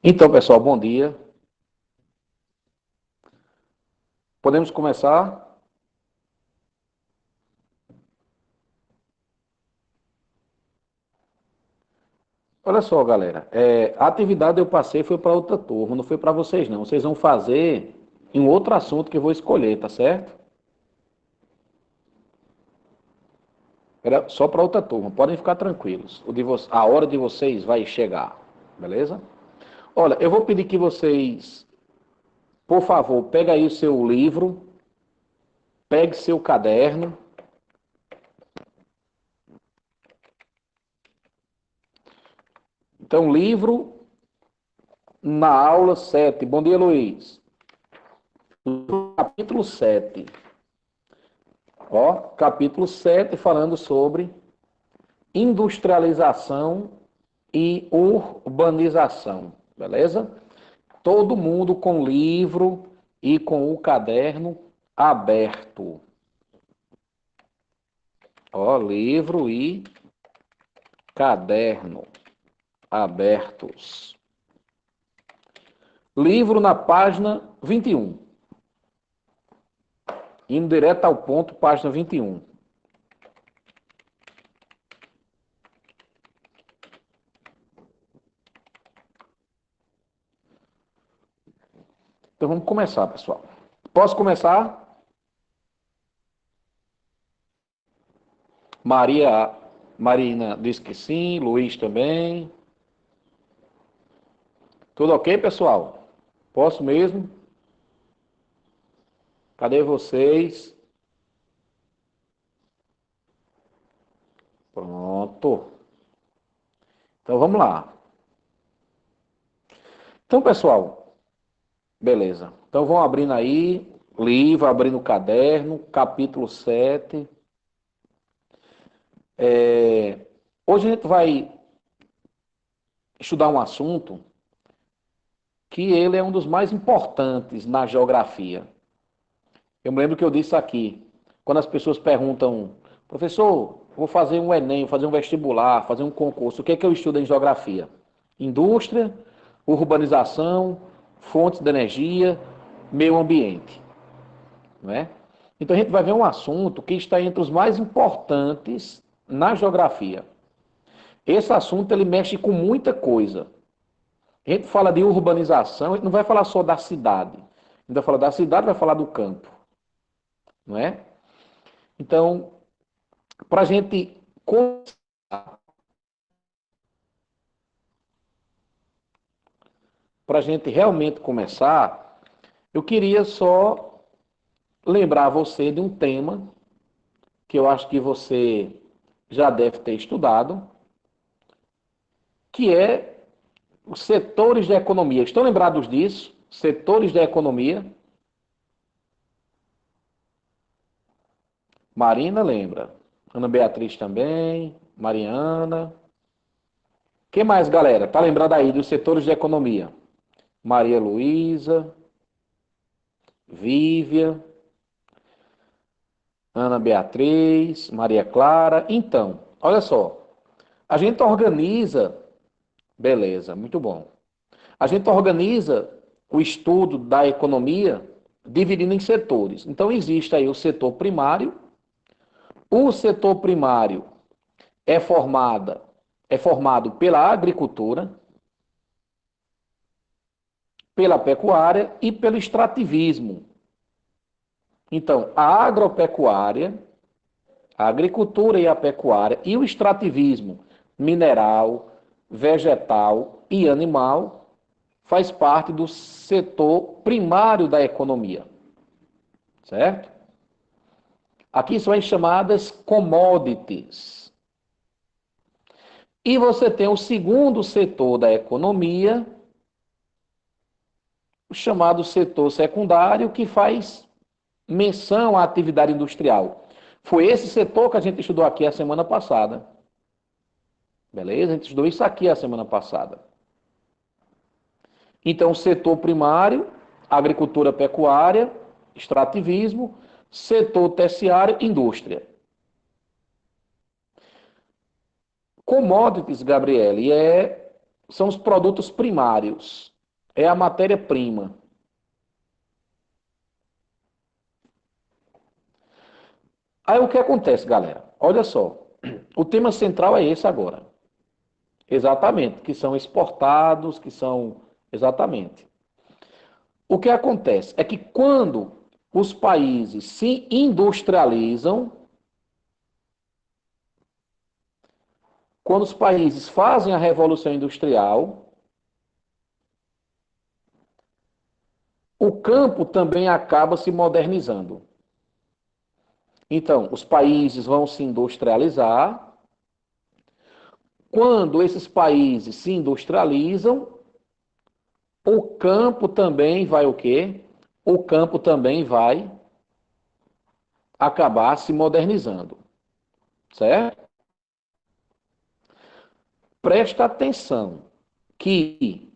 Então, pessoal, bom dia. Podemos começar? Olha só, galera. A atividade eu passei foi para outra turma, não foi para vocês, não. Vocês vão fazer em um outro assunto que eu vou escolher, tá certo? Era só para outra turma. Podem ficar tranquilos. A hora de vocês vai chegar, beleza? Olha, eu vou pedir que vocês, por favor, pegue aí o seu livro, pegue seu caderno. Então, livro na aula 7. Bom dia, Luiz. Capítulo 7. Ó, capítulo 7 falando sobre industrialização e urbanização, beleza? Todo mundo com o livro e com o caderno aberto. Ó, livro e caderno abertos. Livro na página 21. Indo direto ao ponto, página 21. Então vamos começar, pessoal. Posso começar? Marina disse que sim, Luiz também. Tudo ok, pessoal? Posso mesmo? Cadê vocês? Pronto. Então vamos lá. Então, pessoal, beleza. Então vão abrindo aí, livro, abrindo o caderno, capítulo 7. Hoje a gente vai estudar um assunto que ele é um dos mais importantes na geografia. Eu me lembro que eu disse aqui, quando as pessoas perguntam, professor, vou fazer um Enem, vou fazer um vestibular, fazer um concurso, o que é que eu estudo em geografia? Indústria, urbanização, fontes de energia, meio ambiente, não é? Então a gente vai ver um assunto que está entre os mais importantes na geografia. Esse assunto ele mexe com muita coisa. A gente fala de urbanização, a gente não vai falar só da cidade. A gente vai falar da cidade, vai falar do campo, não é? Então, para a gente realmente começar, eu queria só lembrar você de um tema que eu acho que você já deve ter estudado, que é os setores da economia. Estão lembrados disso? Setores da economia? Marina lembra. Ana Beatriz também. Mariana. Quem mais, galera? Tá lembrado aí dos setores da economia? Maria Luísa. Vívia. Ana Beatriz. Maria Clara. Então, olha só. A gente organiza. Beleza, muito bom. A gente organiza o estudo da economia dividindo em setores. Então, existe aí o setor primário. O setor primário é formado pela agricultura, pela pecuária e pelo extrativismo. Então, a agropecuária, a agricultura e a pecuária e o extrativismo mineral, vegetal e animal faz parte do setor primário da economia, certo? Aqui são as chamadas commodities. E você tem o segundo setor da economia, o chamado setor secundário, que faz menção à atividade industrial. Foi esse setor que a gente estudou aqui a semana passada. Beleza? A gente estudou isso aqui a semana passada. Então, o setor primário, agricultura, pecuária, extrativismo, setor terciário, indústria. Commodities, Gabriele, são os produtos primários. é a matéria-prima. Aí o que acontece, galera? Olha só. O tema central é esse agora. Exatamente, que são exportados, que são. Exatamente. O que acontece é que quando os países se industrializam, quando os países fazem a revolução industrial, o campo também acaba se modernizando. Então, os países vão se industrializar. Quando esses países se industrializam, o campo também vai o quê? O campo também vai acabar se modernizando, certo? Presta atenção que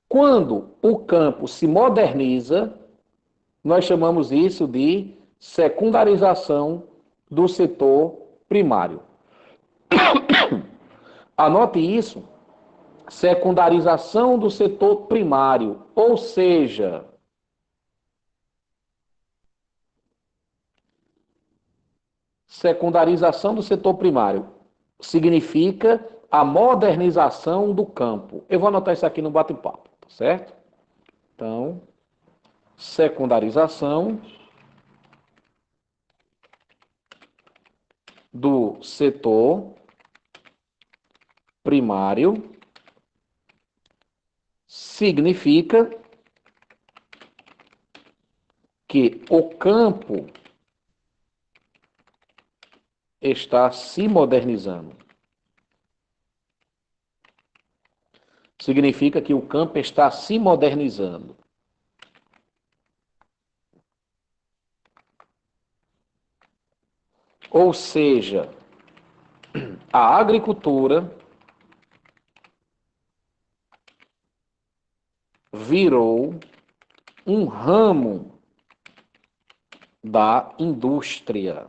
quando o campo se moderniza, nós chamamos isso de secundarização do setor primário. Anote isso, secundarização do setor primário, ou seja, secundarização do setor primário significa a modernização do campo. Eu vou anotar isso aqui no bate-papo, tá certo? Então, secundarização do setor primário significa que o campo está se modernizando. Significa que o campo está se modernizando. Ou seja, a agricultura virou um ramo da indústria.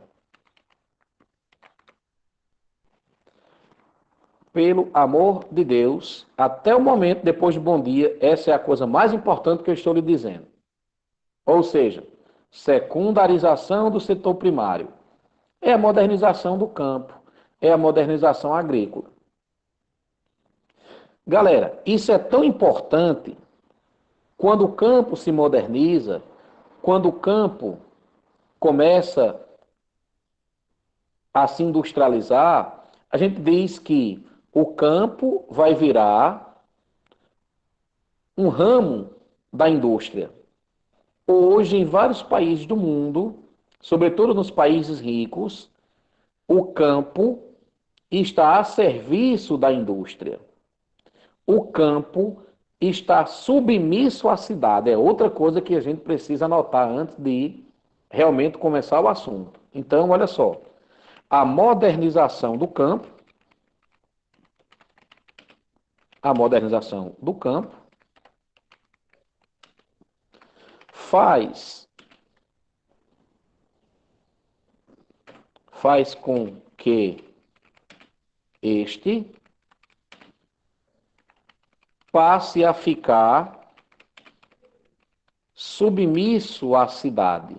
Pelo amor de Deus, até o momento, depois de bom dia, essa é a coisa mais importante que eu estou lhe dizendo. Ou seja, secundarização do setor primário. É a modernização do campo, é a modernização agrícola. Galera, isso é tão importante quando o campo se moderniza, quando o campo começa a se industrializar, a gente diz que o campo vai virar um ramo da indústria. Hoje, em vários países do mundo, sobretudo nos países ricos, o campo está a serviço da indústria. O campo está submisso à cidade. É outra coisa que a gente precisa anotar antes de realmente começar o assunto. Então, olha só. A modernização do campo faz com que este passe a ficar submisso à cidade.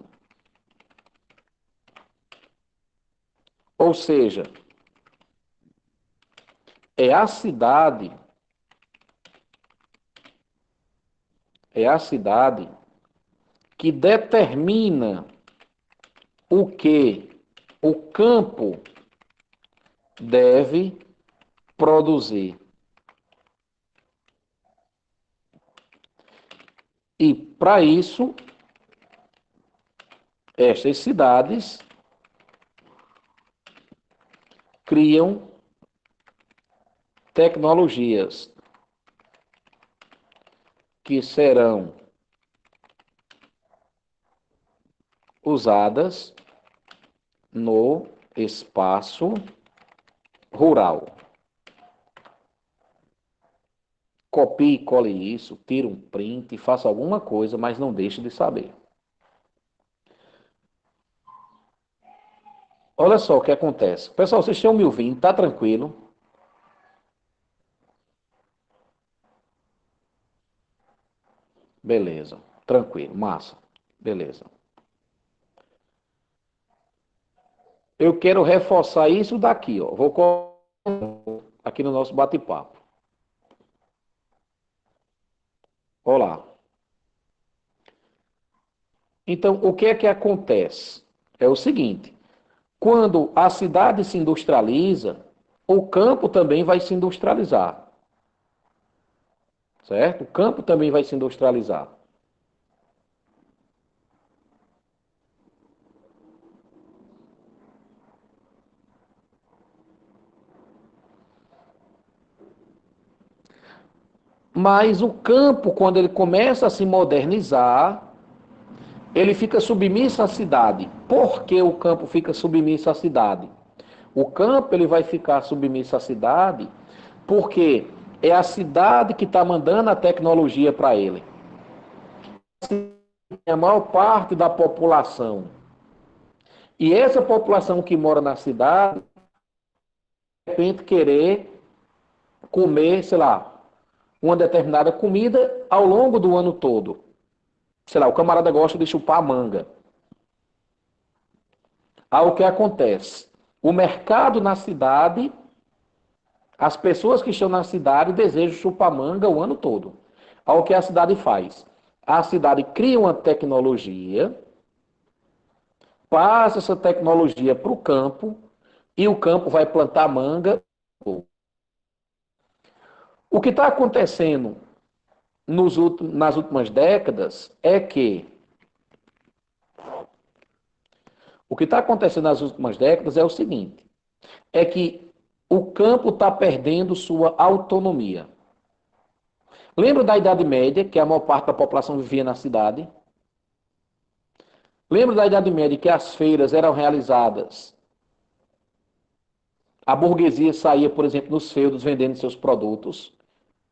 Ou seja, é a cidade, é a cidade que determina o que o campo deve produzir. E para isso, estas cidades criam tecnologias que serão usadas no espaço rural. Copie e cole isso, tire um print, faça alguma coisa, mas não deixe de saber. Olha só o que acontece. Pessoal, vocês estão me ouvindo? Tá tranquilo? Beleza. Tranquilo. Massa. Beleza. Eu quero reforçar isso daqui, ó. Vou colocar aqui no nosso bate-papo. Olá. Então, o que é que acontece? É o seguinte: quando a cidade se industrializa, o campo também vai se industrializar, certo? O campo também vai se industrializar. Mas o campo, quando ele começa a se modernizar, ele fica submisso à cidade. Por que o campo fica submisso à cidade? O campo ele vai ficar submisso à cidade porque é a cidade que está mandando a tecnologia para ele. A maior parte da população. E essa população que mora na cidade, de repente, querer comer, sei lá, uma determinada comida ao longo do ano todo. Sei lá, o camarada gosta de chupar manga. Aí o que acontece? O mercado na cidade, as pessoas que estão na cidade desejam chupar manga o ano todo. Aí o que a cidade faz? A cidade cria uma tecnologia, passa essa tecnologia para o campo e o campo vai plantar manga. O que está acontecendo nas últimas décadas é que o que está acontecendo nas últimas décadas é o seguinte: é que o campo está perdendo sua autonomia. Lembra da Idade Média, que a maior parte da população vivia na cidade? Lembra da Idade Média que as feiras eram realizadas? A burguesia saía, por exemplo, nos feudos vendendo seus produtos.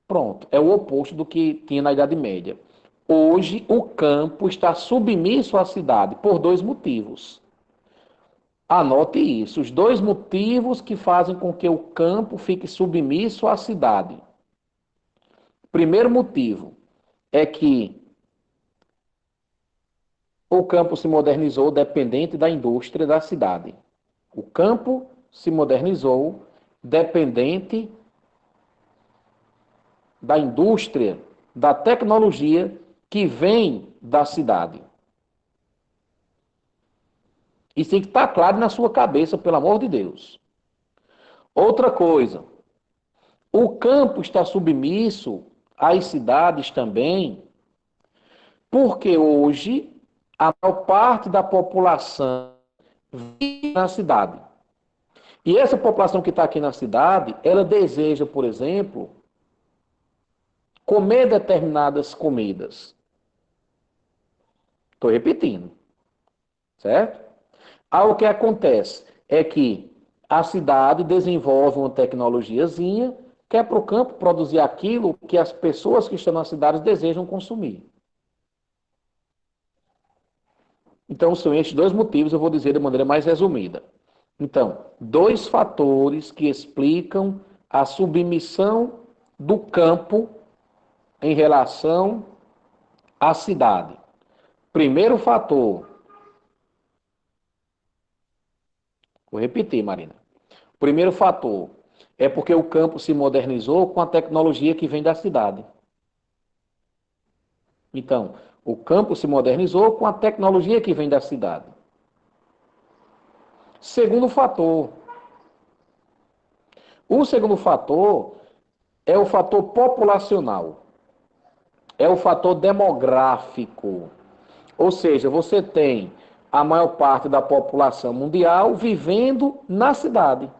Pronto, é o oposto do que tinha na Idade Média. Hoje, o campo está submisso à cidade por dois motivos. Anote isso, os dois motivos que fazem com que o campo fique submisso à cidade. Primeiro motivo é que o campo se modernizou dependente da indústria da cidade. O campo se modernizou dependente da indústria, da tecnologia que vem da cidade. Isso tem que estar claro na sua cabeça, pelo amor de Deus. Outra coisa, o campo está submisso às cidades também, porque hoje a maior parte da população vive na cidade. E essa população que está aqui na cidade, ela deseja, por exemplo, comer determinadas comidas. Estou repetindo, certo? Aí o que acontece é que a cidade desenvolve uma tecnologiazinha que é para o campo produzir aquilo que as pessoas que estão nas cidades desejam consumir. Então, são estes dois motivos, eu vou dizer de maneira mais resumida. Então, dois fatores que explicam a submissão do campo em relação à cidade. Primeiro fator, vou repetir, Marina. Primeiro fator é porque o campo se modernizou com a tecnologia que vem da cidade. Então, o campo se modernizou com a tecnologia que vem da cidade. Segundo fator. O segundo fator é o fator populacional. É o fator demográfico. Ou seja, você tem a maior parte da população mundial vivendo na cidade.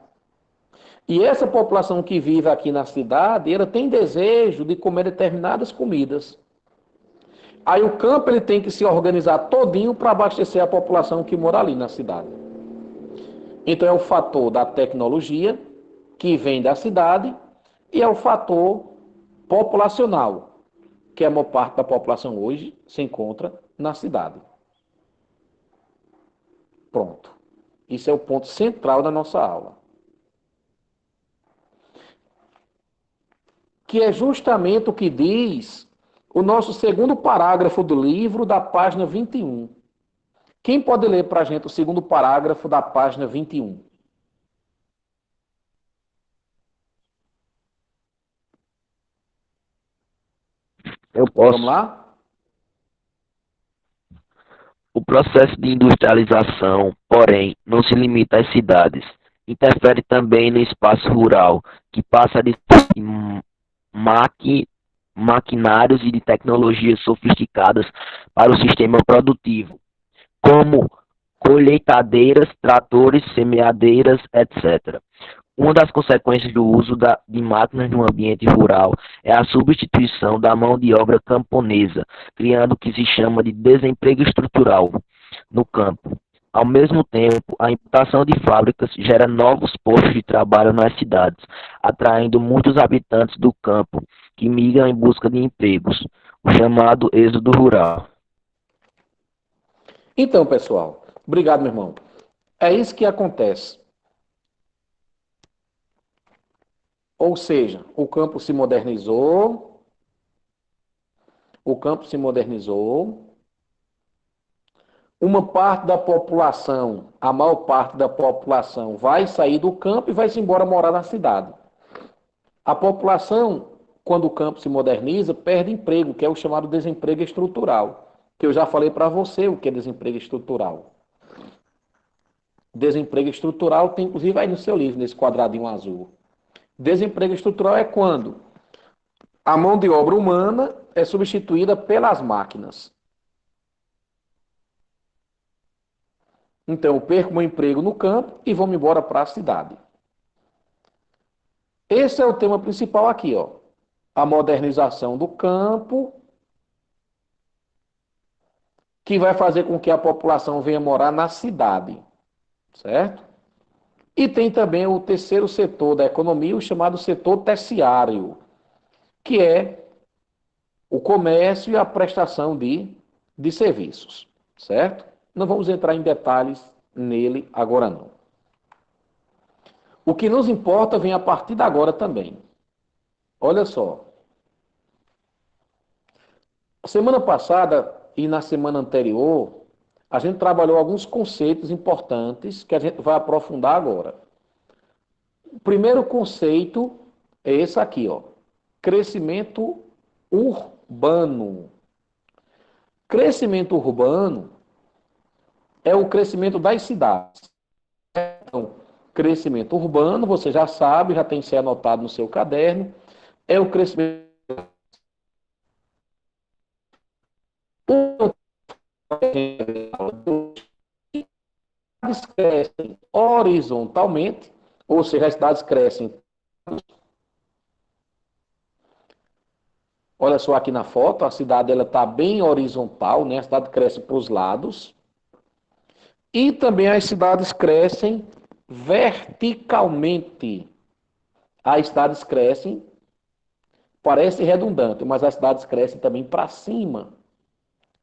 E essa população que vive aqui na cidade, ela tem desejo de comer determinadas comidas. Aí o campo ele tem que se organizar todinho para abastecer a população que mora ali na cidade. Então é o fator da tecnologia que vem da cidade e é o fator populacional, que a maior parte da população hoje se encontra na cidade. Pronto. Isso é o ponto central da nossa aula. Que é justamente o que diz o nosso segundo parágrafo do livro, da página 21. Quem pode ler para a gente o segundo parágrafo da página 21? Eu Vamos posso. lá? O processo de industrialização, porém, não se limita às cidades. Interfere também no espaço rural, que passa de maqui- maquinários e de tecnologias sofisticadas para o sistema produtivo, como colheitadeiras, tratores, semeadeiras, etc. Uma das consequências do uso de máquinas no ambiente rural é a substituição da mão de obra camponesa, criando o que se chama de desemprego estrutural no campo. Ao mesmo tempo, a implantação de fábricas gera novos postos de trabalho nas cidades, atraindo muitos habitantes do campo que migram em busca de empregos, o chamado êxodo rural. Então, pessoal, obrigado, meu irmão. É isso que acontece. Ou seja, o campo se modernizou, uma parte da população, a maior parte da população, vai sair do campo e vai se embora morar na cidade. A população, quando o campo se moderniza, perde emprego, que é o chamado desemprego estrutural, que eu já falei para você o que é desemprego estrutural. Desemprego estrutural tem inclusive aí no seu livro, nesse quadradinho azul. Desemprego estrutural é quando a mão de obra humana é substituída pelas máquinas. Então, eu perco meu emprego no campo e vou me embora para a cidade. Esse é o tema principal aqui, ó. A modernização do campo, que vai fazer com que a população venha morar na cidade, certo? E tem também o terceiro setor da economia, o chamado setor terciário, que é o comércio e a prestação de serviços, certo? Não vamos entrar em detalhes nele agora não. O que nos importa vem a partir de agora também. Olha só, semana passada e na semana anterior, a gente trabalhou alguns conceitos importantes que a gente vai aprofundar agora. O primeiro conceito é esse aqui, ó. Crescimento urbano. Crescimento urbano é o crescimento das cidades. Então, crescimento urbano, você já sabe, já tem que ser anotado no seu caderno, é o crescimento. As cidades crescem horizontalmente, ou seja, as cidades crescem. Olha só aqui na foto, a cidade ela está bem horizontal, né? A cidade cresce para os lados. E também as cidades crescem verticalmente. As cidades crescem, parece redundante, mas as cidades crescem também para cima.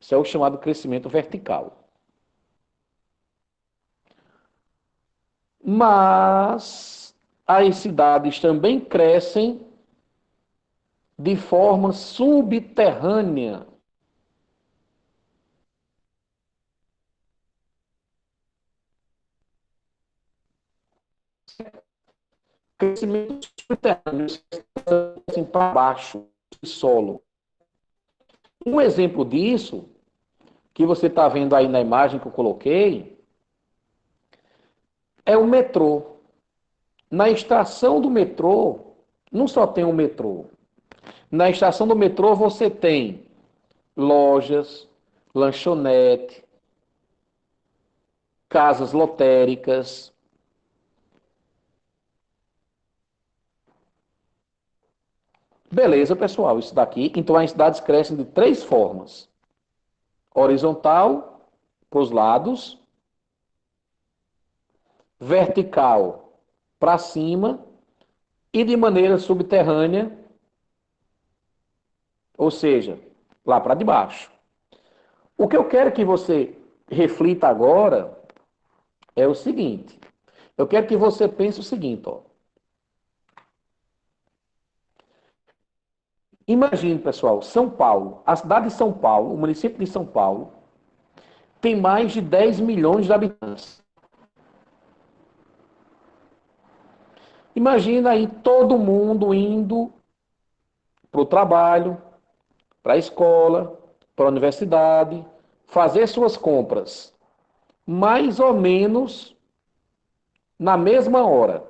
Isso é o chamado crescimento vertical. Mas as cidades também crescem de forma subterrânea. Crescimento subterrâneo, assim, para baixo, do solo. Um exemplo disso, que você está vendo aí na imagem que eu coloquei, é o metrô. Na estação do metrô, não só tem o metrô. Na estação do metrô você tem lojas, lanchonete, casas lotéricas. Beleza, pessoal, isso daqui. Então as cidades crescem de três formas: horizontal, para os lados, vertical, para cima, e de maneira subterrânea, ou seja, lá para debaixo. O que eu quero que você reflita agora é o seguinte: eu quero que você pense o seguinte, ó. Imagine, pessoal, São Paulo, a cidade de São Paulo, o município de São Paulo, tem mais de 10 milhões de habitantes. Imagina aí todo mundo indo para o trabalho, para a escola, para a universidade, fazer suas compras, mais ou menos na mesma hora.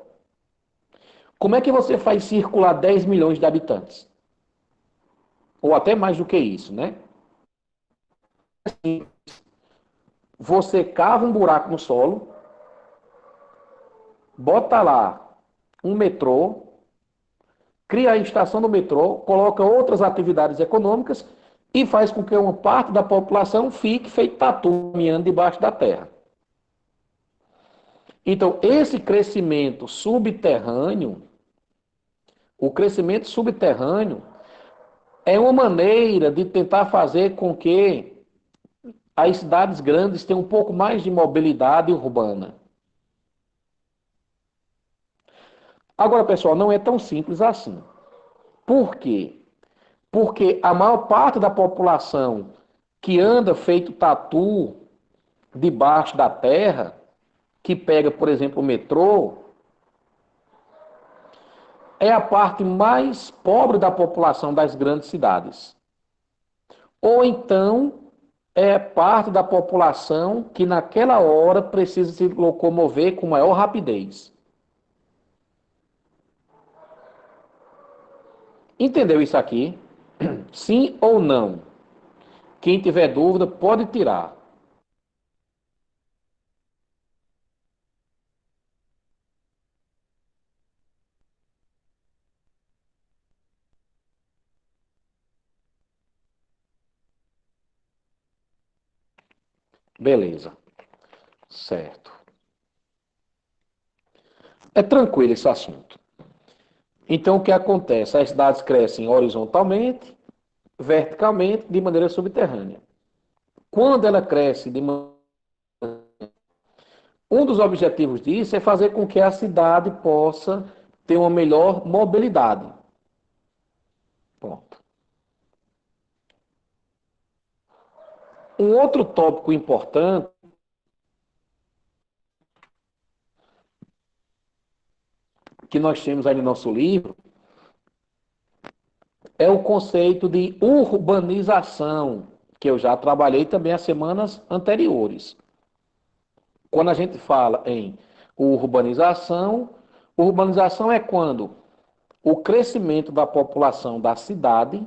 Como é que você faz circular 10 milhões de habitantes? Ou até mais do que isso, né? Você cava um buraco no solo, bota lá um metrô, cria a estação do metrô, coloca outras atividades econômicas e faz com que uma parte da população fique feito tatu, caminhando debaixo da terra. Então, esse crescimento subterrâneo, o crescimento subterrâneo é uma maneira de tentar fazer com que as cidades grandes tenham um pouco mais de mobilidade urbana. Agora, pessoal, não é tão simples assim. Por quê? Porque a maior parte da população que anda feito tatu debaixo da terra, que pega, por exemplo, o metrô, é a parte mais pobre da população das grandes cidades. Ou então é parte da população que naquela hora precisa se locomover com maior rapidez. Entendeu isso aqui? Sim ou não? Quem tiver dúvida pode tirar. Beleza. Certo. É tranquilo esse assunto. Então, o que acontece? As cidades crescem horizontalmente, verticalmente, de maneira subterrânea. Quando ela cresce de maneira... Um dos objetivos disso é fazer com que a cidade possa ter uma melhor mobilidade. Ponto. Um outro tópico importante que nós temos aí no nosso livro é o conceito de urbanização, que eu já trabalhei também as semanas anteriores. Quando a gente fala em urbanização é quando o crescimento da população da cidade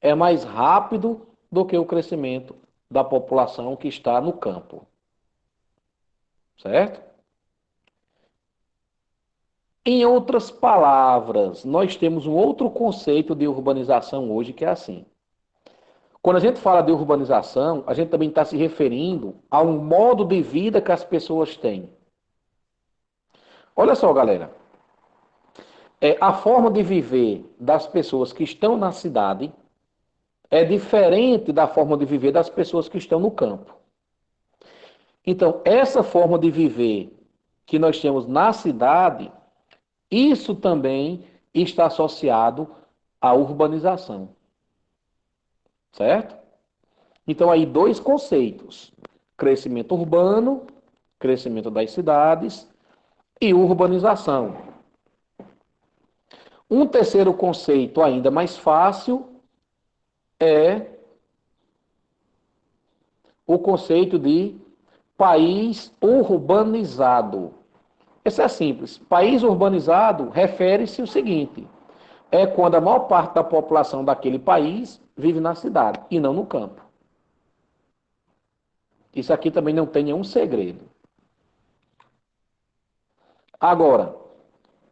é mais rápido do que o crescimento da população que está no campo. Certo? Em outras palavras, nós temos um outro conceito de urbanização hoje que é assim. Quando a gente fala de urbanização, a gente também está se referindo a um modo de vida que as pessoas têm. Olha só, galera. A forma de viver das pessoas que estão na cidade é diferente da forma de viver das pessoas que estão no campo. Então, essa forma de viver que nós temos na cidade, isso também está associado à urbanização. Certo? Então, aí dois conceitos: crescimento urbano, crescimento das cidades e urbanização. Um terceiro conceito ainda mais fácil é o conceito de país urbanizado. Esse é simples. País urbanizado refere-se ao seguinte: é quando a maior parte da população daquele país vive na cidade e não no campo. Isso aqui também não tem nenhum segredo. Agora,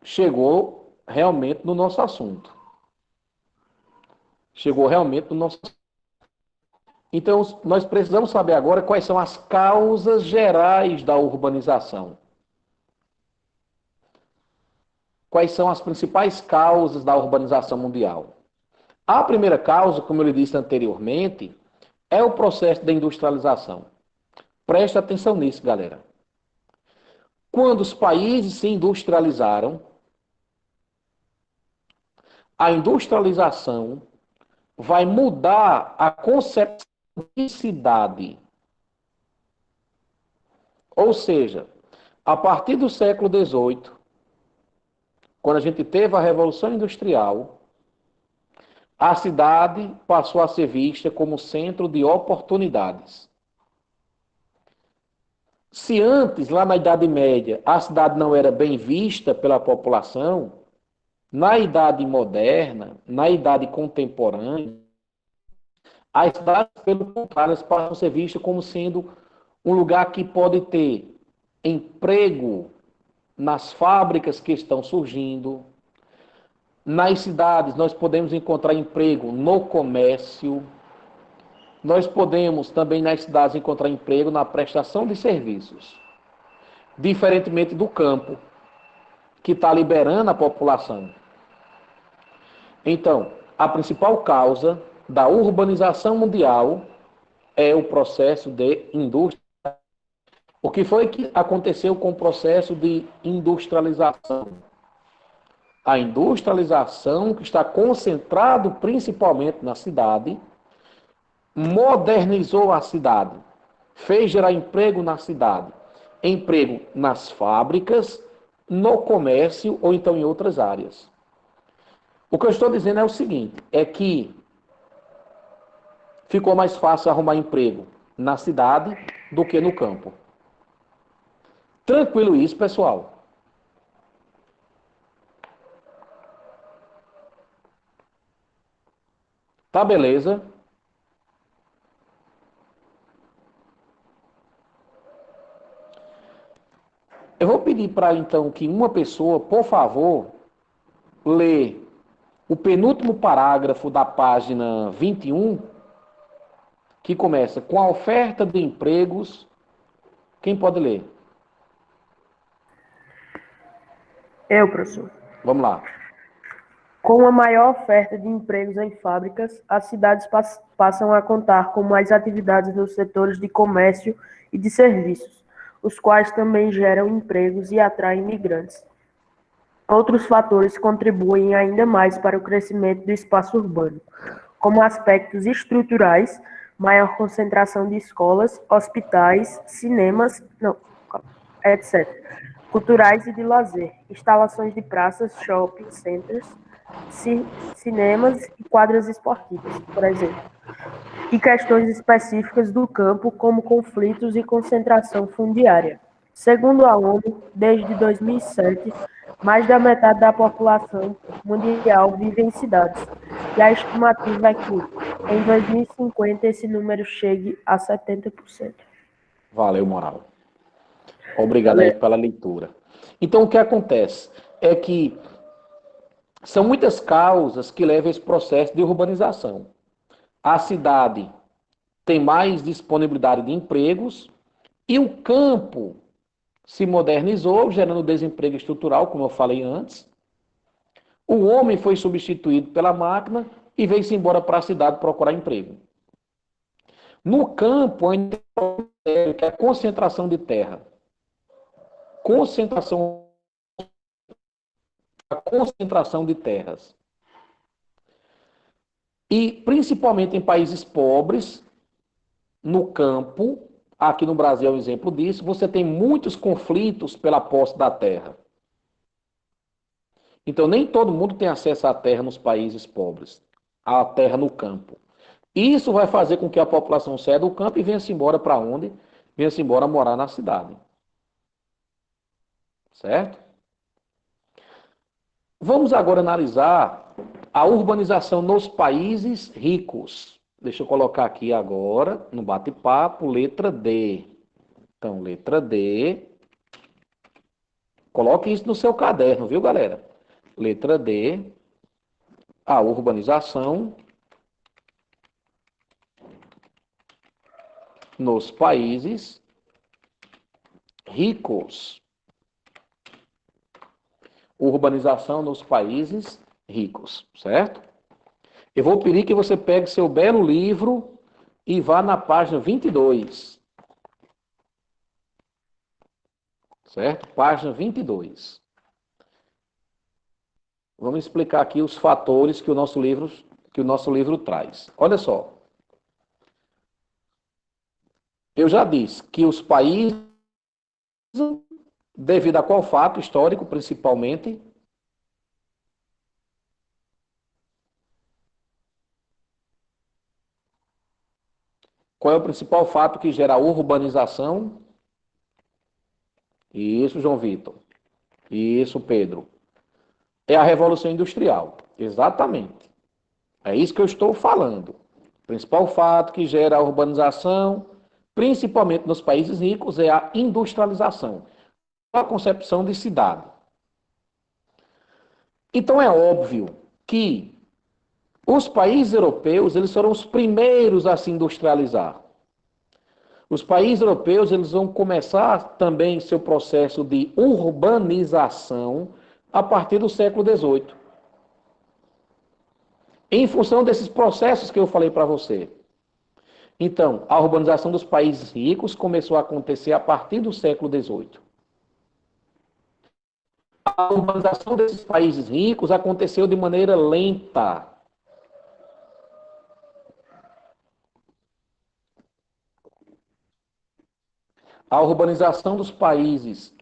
chegou realmente no nosso assunto. Chegou realmente no nosso assunto. Então, nós precisamos saber agora quais são as causas gerais da urbanização. Quais são as principais causas da urbanização mundial? A primeira causa, como eu lhe disse anteriormente, é o processo da industrialização. Preste atenção nisso, galera. Quando os países se industrializaram, A industrialização vai mudar a concepção de cidade. Ou seja, a partir do século XVIII, quando a gente teve a Revolução Industrial, a cidade passou a ser vista como centro de oportunidades. Se antes, lá na Idade Média, a cidade não era bem vista pela população, na Idade Moderna, na Idade Contemporânea, as cidades, pelo contrário, passam a ser vistas como sendo um lugar que pode ter emprego nas fábricas que estão surgindo. Nas cidades, nós podemos encontrar emprego no comércio. Nós podemos também nas cidades encontrar emprego na prestação de serviços. Diferentemente do campo, que está liberando a população. Então, a principal causa da urbanização mundial é o processo de indústria. O que foi que aconteceu com o processo de industrialização? A industrialização, que está concentrado principalmente na cidade, modernizou a cidade, fez gerar emprego na cidade, emprego nas fábricas, no comércio ou então em outras áreas. O que eu estou dizendo é o seguinte, é que ficou mais fácil arrumar emprego na cidade do que no campo. Tranquilo isso, pessoal? Tá beleza? Eu vou pedir para então que uma pessoa, por favor, lê o penúltimo parágrafo da página 21, que começa com a oferta de empregos. Quem pode ler? Eu, professor. Vamos lá. Com a maior oferta de empregos em fábricas, as cidades passam a contar com mais atividades nos setores de comércio e de serviços, os quais também geram empregos e atraem imigrantes. Outros fatores contribuem ainda mais para o crescimento do espaço urbano, como aspectos estruturais, maior concentração de escolas, hospitais, cinemas, etc., culturais e de lazer, instalações de praças, shopping centers, cinemas e quadras esportivas, por exemplo, e questões específicas do campo, como conflitos e concentração fundiária. Segundo a ONU, desde 2007, mais da metade da população mundial vive em cidades, e a estimativa é que, em 2050, esse número chegue a 70%. Valeu, Moral. Obrigado aí pela leitura. Então, o que acontece é que são muitas causas que levam a esse processo de urbanização. A cidade tem mais disponibilidade de empregos e o campo se modernizou, gerando desemprego estrutural, como eu falei antes. O homem foi substituído pela máquina e veio-se embora para a cidade procurar emprego. No campo, ainda tem a concentração de terra. A concentração de terras. E, principalmente em países pobres, no campo, aqui no Brasil é um exemplo disso, você tem muitos conflitos pela posse da terra. Então, nem todo mundo tem acesso à terra nos países pobres, à terra no campo. Isso vai fazer com que a população saia do campo e venha-se embora para onde? Venha-se embora morar na cidade. Certo? Vamos agora analisar a urbanização nos países ricos. Deixa eu colocar aqui agora, no bate-papo, letra D. Então, letra D. Coloque isso no seu caderno, viu, galera? Letra D. A urbanização nos países ricos. Urbanização nos países ricos, certo? Eu vou pedir que você pegue seu belo livro e vá na página 22. Certo? Página 22. Vamos explicar aqui os fatores que o nosso livro traz. Olha só. Eu já disse que os países, devido a qual fato histórico, principalmente, qual é o principal fato que gera a urbanização? Isso, João Vitor. Isso, Pedro. É a Revolução Industrial. Exatamente. É isso que eu estou falando. O principal fato que gera a urbanização, principalmente nos países ricos, é a industrialização. A concepção de cidade. Então é óbvio que os países europeus, eles foram os primeiros a se industrializar. Os países europeus, eles vão começar também seu processo de urbanização a partir do século XVIII. Em função desses processos que eu falei para você. Então, a urbanização dos países ricos começou a acontecer a partir do século XVIII. A urbanização desses países ricos aconteceu de maneira lenta. A urbanização dos países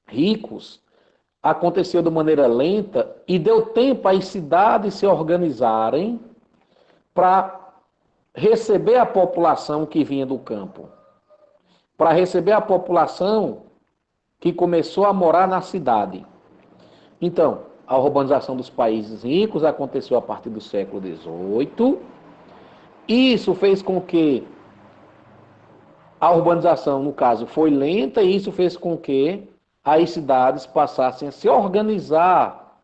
ricos aconteceu de maneira lenta e deu tempo às cidades se organizarem para receber a população que vinha do campo, para receber a população que começou a morar na cidade. Então, a urbanização dos países ricos aconteceu a partir do século XVIII. Isso fez com que a urbanização, no caso, foi lenta e isso fez com que as cidades passassem a se organizar,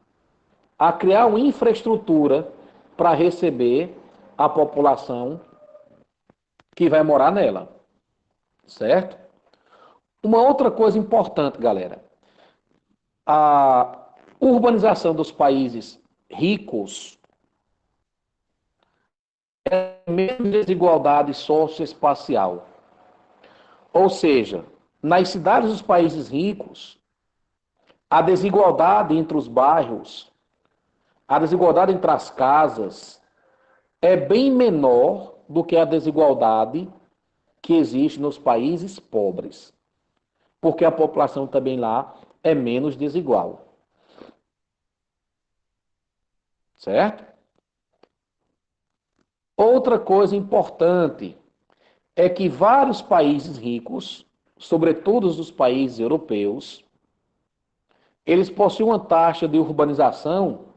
a criar uma infraestrutura para receber a população que vai morar nela. Certo? Uma outra coisa importante, galera. A urbanização dos países ricos é menos desigualdade socioespacial. Ou seja, nas cidades dos países ricos, a desigualdade entre os bairros, a desigualdade entre as casas, é bem menor do que a desigualdade que existe nos países pobres. Porque a população também lá é menos desigual. Certo? Outra coisa importante é que vários países ricos, sobretudo os países europeus, eles possuem uma taxa de urbanização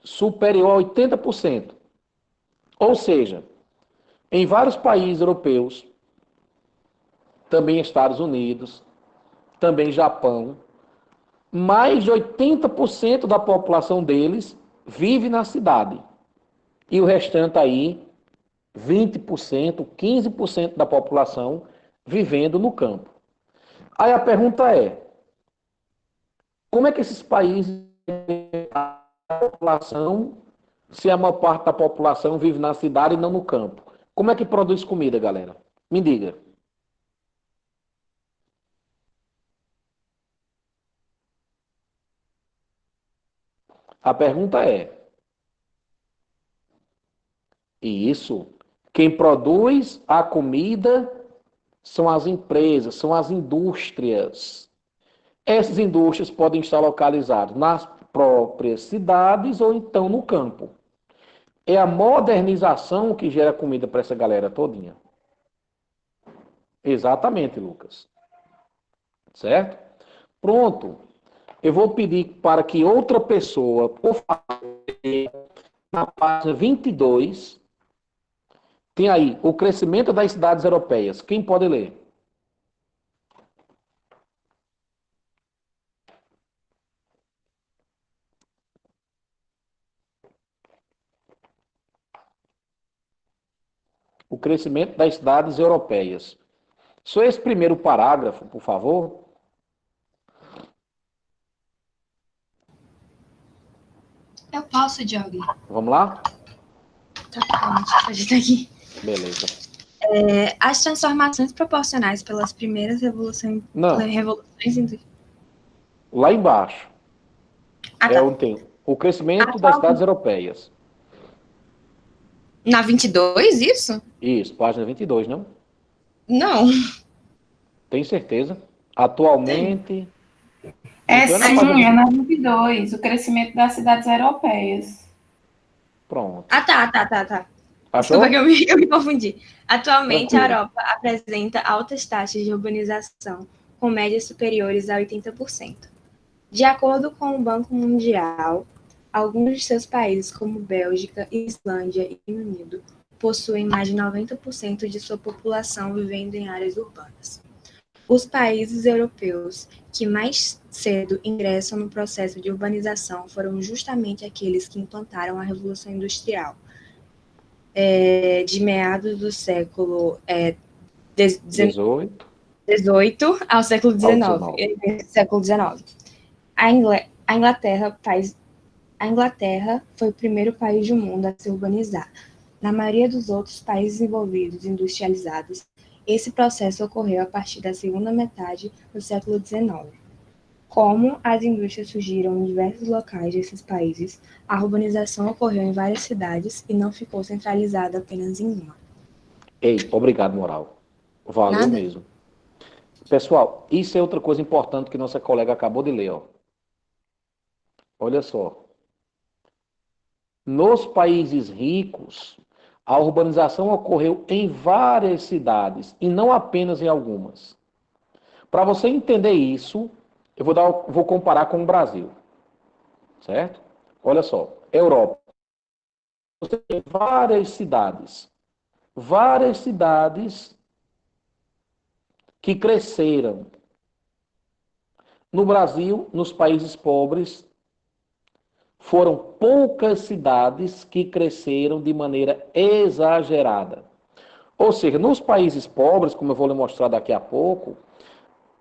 superior a 80%. Ou seja, em vários países europeus, também Estados Unidos, também Japão, mais de 80% da população deles vive na cidade. E o restante aí, 20%, 15% da população vivendo no campo. Aí a pergunta é, como é que esses países a população, se a maior parte da população vive na cidade e não no campo? Como é que produz comida, galera? Me diga. A pergunta é, e isso, quem produz a comida são as empresas, são as indústrias. Essas indústrias podem estar localizadas nas próprias cidades ou então no campo. É a modernização que gera comida para essa galera todinha. Exatamente, Lucas. Certo? Pronto. Eu vou pedir para que outra pessoa, por favor, na página 22, tem aí o crescimento das cidades europeias. Quem pode ler? O crescimento das cidades europeias. Só esse primeiro parágrafo, por favor. Eu posso, Diogo. Vamos lá? Tá, deixa eu fazer aqui. Beleza. As transformações proporcionais pelas primeiras revoluções Não. industriais. Lá embaixo. Ah, É tá. onde tem o crescimento das cidades europeias. Na 22, isso? Isso, página 22, não? Não. Tem certeza? Tem. Atualmente. É Então é na sim, página é 20. na 22, o crescimento das cidades europeias. Pronto. Ah, tá. Desculpa que Achou? eu me confundi. Atualmente, a Tranquilo. Europa apresenta altas taxas de urbanização, com médias superiores a 80%. De acordo com o Banco Mundial, alguns de seus países, como Bélgica, Islândia e Reino Unido, possuem mais de 90% de sua população vivendo em áreas urbanas. Os países europeus que mais cedo ingressam no processo de urbanização foram justamente aqueles que implantaram a Revolução Industrial, de meados do século 18 XVIII ao século ao XIX. 19. Século XIX. A Inglaterra foi o primeiro país do mundo a se urbanizar. Na maioria dos outros países envolvidos industrializados, esse processo ocorreu a partir da segunda metade do século XIX. Como as indústrias surgiram em diversos locais desses países, a urbanização ocorreu em várias cidades e não ficou centralizada apenas em uma. Ei, obrigado, Moral. Valeu Nada? mesmo. Pessoal, isso é outra coisa importante que nossa colega acabou de ler, ó. Olha só. Nos países ricos, a urbanização ocorreu em várias cidades e não apenas em algumas. Para você entender isso, vou comparar com o Brasil, certo? Olha só, Europa. Você tem várias cidades que cresceram. No Brasil, nos países pobres, foram poucas cidades que cresceram de maneira exagerada. Ou seja, nos países pobres, como eu vou lhe mostrar daqui a pouco,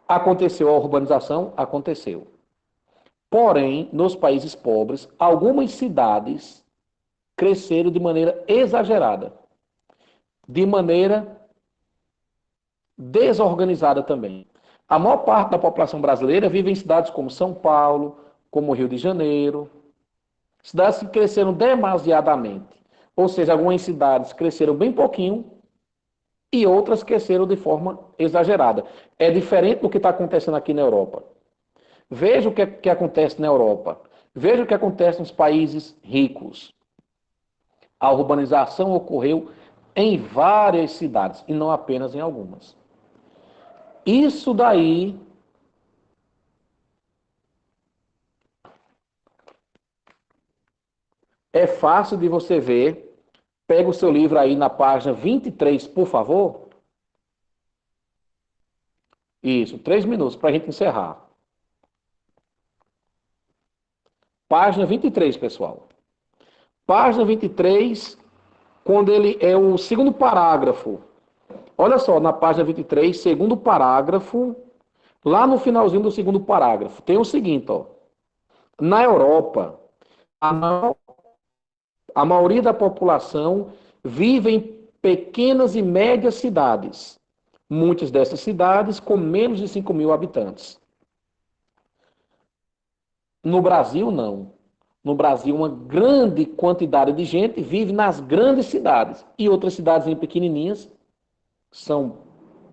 aconteceu a urbanização? Aconteceu. Porém, nos países pobres, algumas cidades cresceram de maneira exagerada, de maneira desorganizada também. A maior parte da população brasileira vive em cidades como São Paulo, como Rio de Janeiro, cidades que cresceram demasiadamente. Ou seja, algumas cidades cresceram bem pouquinho e outras cresceram de forma exagerada. É diferente do que está acontecendo aqui na Europa. Veja o que acontece na Europa. Veja o que acontece nos países ricos. A urbanização ocorreu em várias cidades e não apenas em algumas. Isso daí é fácil de você ver. Pega o seu livro aí na página 23, por favor. Isso, 3 minutos para a gente encerrar. Página 23, pessoal. Página 23, quando ele é o segundo parágrafo. Olha só, na página 23, segundo parágrafo, lá no finalzinho do segundo parágrafo, tem o seguinte, ó. Na Europa, a maioria da população vive em pequenas e médias cidades. Muitas dessas cidades com menos de 5 mil habitantes. No Brasil, não. No Brasil, uma grande quantidade de gente vive nas grandes cidades. E outras cidades pequenininhas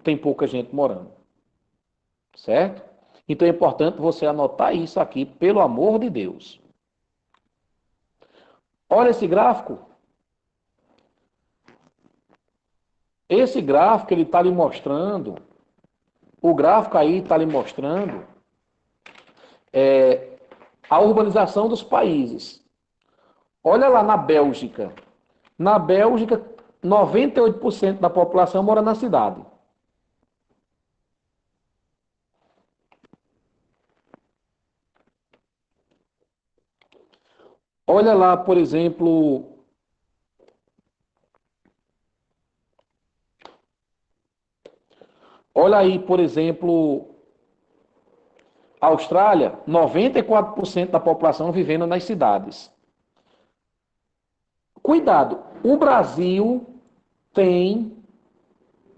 tem pouca gente morando. Certo? Então é importante você anotar isso aqui, pelo amor de Deus. Olha esse gráfico. Esse gráfico ele está lhe mostrando. O gráfico aí está lhe mostrando a urbanização dos países. Olha lá na Bélgica. Na Bélgica, 98% da população mora na cidade. Olha lá, por exemplo, olha aí, por exemplo, Austrália, 94% da população vivendo nas cidades. Cuidado, tem,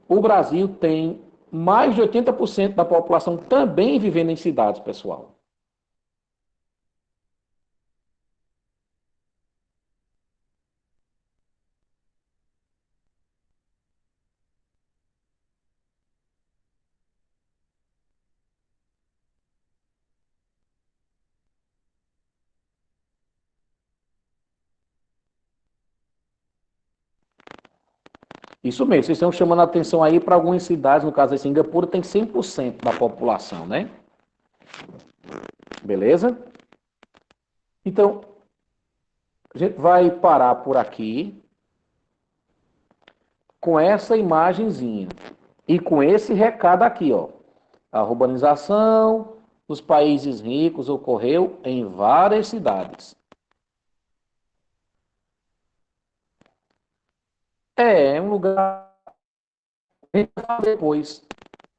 o Brasil tem mais de 80% da população também vivendo em cidades, pessoal. Isso mesmo, vocês estão chamando a atenção aí para algumas cidades, no caso de Singapura, tem 100% da população, né? Beleza? Então, a gente vai parar por aqui com essa imagenzinha e com esse recado aqui, ó. A urbanização dos países ricos ocorreu em várias cidades. É um lugar depois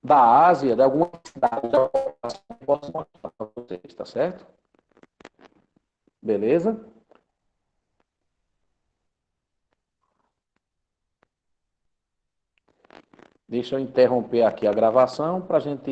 da Ásia, de alguma cidade da população, eu posso mostrar para vocês, tá certo? Beleza? Deixa eu interromper aqui a gravação para a gente